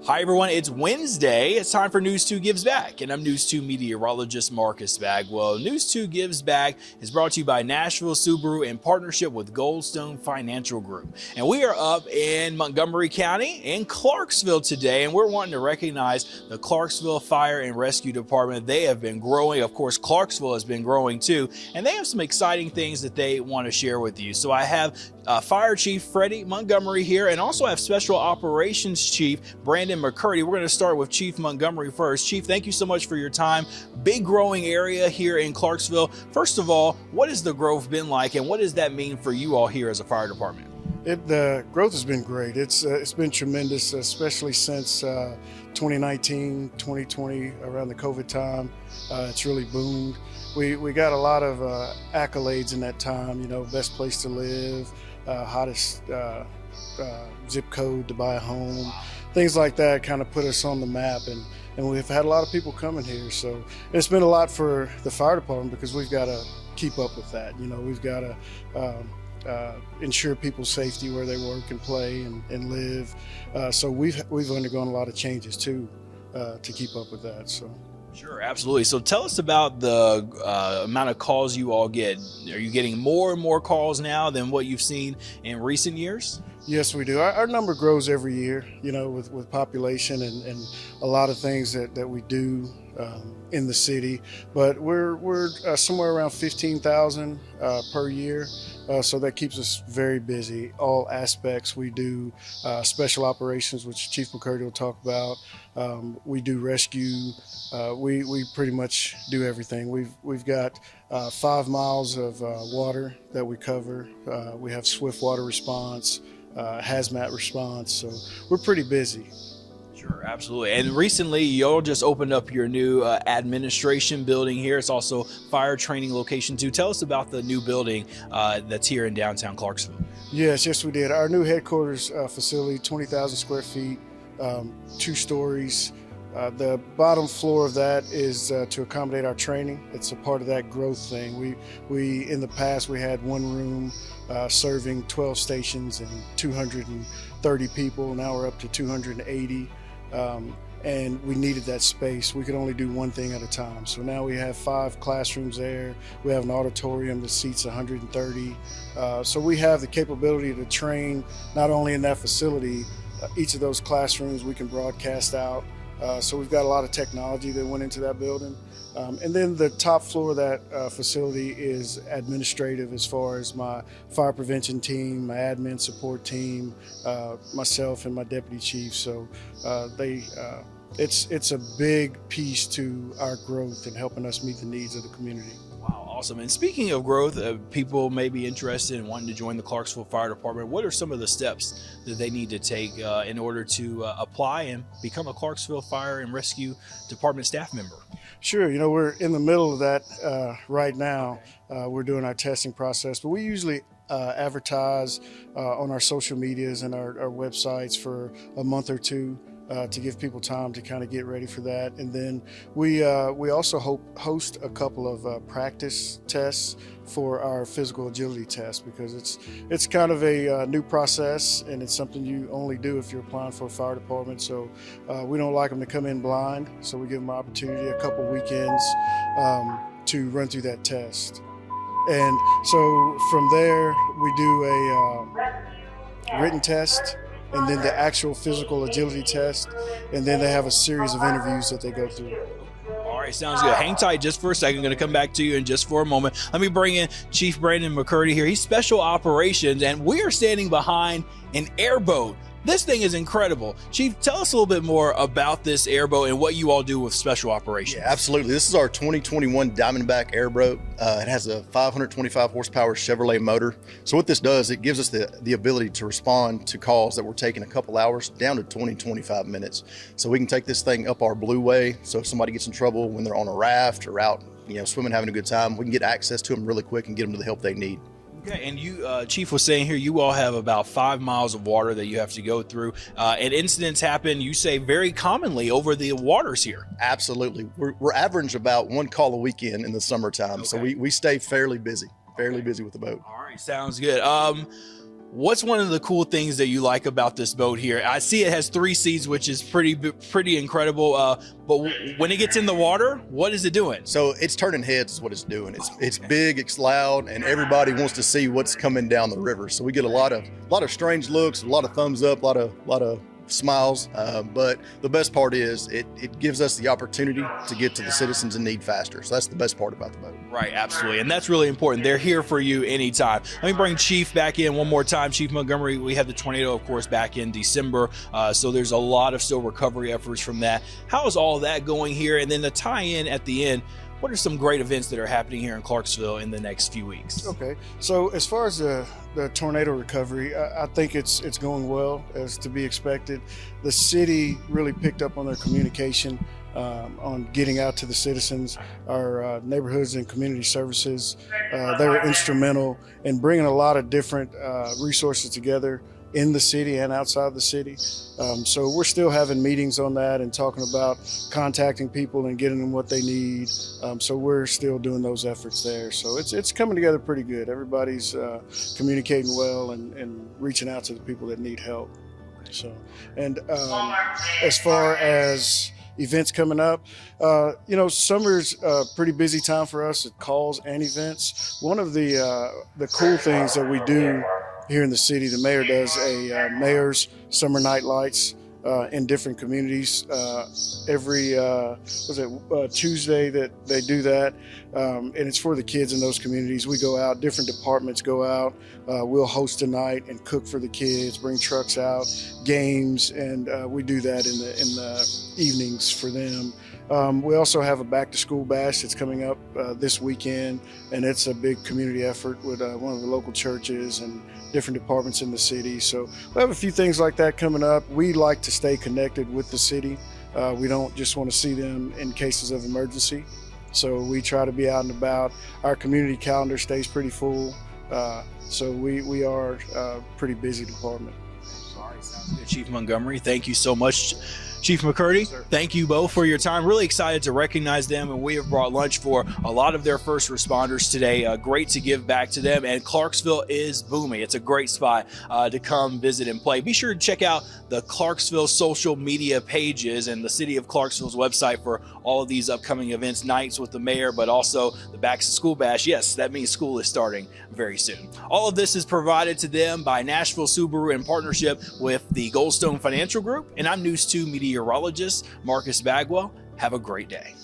Hi everyone, it's Wednesday. It's time for News 2 Gives Back, and I'm News 2 meteorologist Marcus Bagwell. News 2 Gives Back is brought to you by Nashville Subaru in partnership with Goldstone Financial Group. And we are up in Montgomery County in Clarksville today, and we're wanting to recognize the Clarksville Fire and Rescue Department. They have been growing. Of course, Clarksville has been growing too, and they have some exciting things that they want to share with you. So I have Fire Chief Freddie Montgomery here, and also have Special Operations Chief Brandon McCurdy. We're going to start with Chief Montgomery first. Chief, thank you so much for your time. Big growing area here in Clarksville. First of all, what has the growth been like, and what does that mean for you all here as a fire department? The growth has been great. It's been tremendous, especially since 2019, 2020, around the COVID time. It's really boomed. We got a lot of accolades in that time. You know, best place to live, hottest zip code to buy a home, things like that kind of put us on the map, and we've had a lot of people coming here. So it's been a lot for the fire department because we've got to keep up with that. You know, we've got to ensure people's safety where they work and play and live. So we've undergone a lot of changes too to keep up with that. So. Sure, absolutely. So tell us about the amount of calls you all get. Are you getting more and more calls now than what you've seen in recent years? Yes, we do. Our number grows every year, you know, with population and a lot of things that we do in the city. But we're somewhere around 15,000 per year. So that keeps us very busy. All aspects we do, special operations, which Chief McCurdy will talk about. We do rescue. We pretty much do everything. We've got 5 miles of water that we cover. We have swift water response, hazmat response. So we're pretty busy. Sure, absolutely. And recently, y'all just opened up your new administration building here. It's also fire training location too. Tell us about the new building that's here in downtown Clarksville. Yes, we did. Our new headquarters facility, 20,000 square feet, 2 stories. The bottom floor of that is to accommodate our training. It's a part of that growth thing. We in the past, we had one room serving 12 stations and 230 people. Now we're up to 280. And we needed that space. We could only do one thing at a time. So now we have 5 classrooms there. We have an auditorium that seats 130. So we have the capability to train not only in that facility, each of those classrooms we can broadcast out. So we've got a lot of technology that went into that building. And then the top floor of that facility is administrative, as far as my fire prevention team, my admin support team, myself and my deputy chief. So it's a big piece to our growth and helping us meet the needs of the community. Wow, awesome. And speaking of growth, people may be interested in wanting to join the Clarksville Fire Department. What are some of the steps that they need to take in order to apply and become a Clarksville Fire and Rescue Department staff member? Sure. You know, we're in the middle of that right now. We're doing our testing process, but we usually advertise on our social medias and our websites for a month or two to give people time to kind of get ready for that. And then we also host a couple of practice tests for our physical agility test, because it's kind of a new process, and it's something you only do if you're applying for a fire department. So we don't like them to come in blind, so we give them an opportunity, a couple weekends to run through that test. And so from there we do a written test, and then the actual physical agility test, and then they have a series of interviews that they go through. All right, sounds good. Hang tight just for a second. I'm going to come back to you in just for a moment. Let me bring in Chief Brandon McCurdy here. He's Special Operations, and we are standing behind an airboat. This thing is incredible. Chief, tell us a little bit more about this airboat and what you all do with Special Operations. Yeah, absolutely. This is our 2021 Diamondback airboat. It has a 525 horsepower Chevrolet motor. So what this does, it gives us the ability to respond to calls that were taking a couple hours down to 20-25 minutes. So we can take this thing up our blue way. So if somebody gets in trouble when they're on a raft or out, swimming, having a good time, we can get access to them really quick and get them to the help they need. Okay, and you, Chief was saying here, you all have about 5 miles of water that you have to go through, and incidents happen, you say, very commonly over the waters here. Absolutely. We're average about 1 call a weekend in the summertime, okay. So we stay fairly busy with the boat. All right, sounds good. What's one of the cool things that you like about this boat here? I see it has 3 seats, which is pretty incredible. But when it gets in the water, what is it doing? So it's turning heads is what it's doing. It's big, it's loud, and everybody wants to see what's coming down the river. So we get a lot of strange looks, a lot of thumbs up, a lot of smiles. But the best part is it gives us the opportunity to get to the citizens in need faster. So that's the best part about the boat. Right, absolutely. And that's really important. They're here for you anytime. Let me bring Chief back in one more time. Chief Montgomery, we had the tornado, of course, back in December. So there's a lot of still recovery efforts from that. How is all that going here? And then the tie-in at the end, what are some great events that are happening here in Clarksville in the next few weeks? Okay, so as far as the tornado recovery, I think it's going well, as to be expected. The city really picked up on their communication on getting out to the citizens. Our neighborhoods and community services, they were instrumental in bringing a lot of different resources together in the city and outside the city. So we're still having meetings on that and talking about contacting people and getting them what they need. So we're still doing those efforts there. So it's coming together pretty good. Everybody's communicating well and reaching out to the people that need help. So, and as far as events coming up, summer's a pretty busy time for us at calls and events. One of the cool things that we do here in the city, the mayor does a mayor's summer night lights in different communities. Every Tuesday that they do that, and it's for the kids in those communities. We go out, different departments go out. We'll host a night and cook for the kids, bring trucks out, games, and we do that in the evenings for them. We also have a back to school bash that's coming up this weekend, and it's a big community effort with one of the local churches and different departments in the city. So we have a few things like that coming up. We like to stay connected with the city. We don't just want to see them in cases of emergency. So we try to be out and about. Our community calendar stays pretty full. So we are a pretty busy department. All right, sounds good. Chief Montgomery, thank you so much. Chief McCurdy, thank you both for your time. Really excited to recognize them, and we have brought lunch for a lot of their first responders today. Great to give back to them, and Clarksville is booming. It's a great spot to come visit and play. Be sure to check out the Clarksville social media pages and the City of Clarksville's website for all of these upcoming events, nights with the mayor, but also the Back to School Bash. Yes, that means school is starting very soon. All of this is provided to them by Nashville Subaru in partnership with the Goldstone Financial Group, and I'm News 2 meteorologist Marcus Bagwell. Have a great day.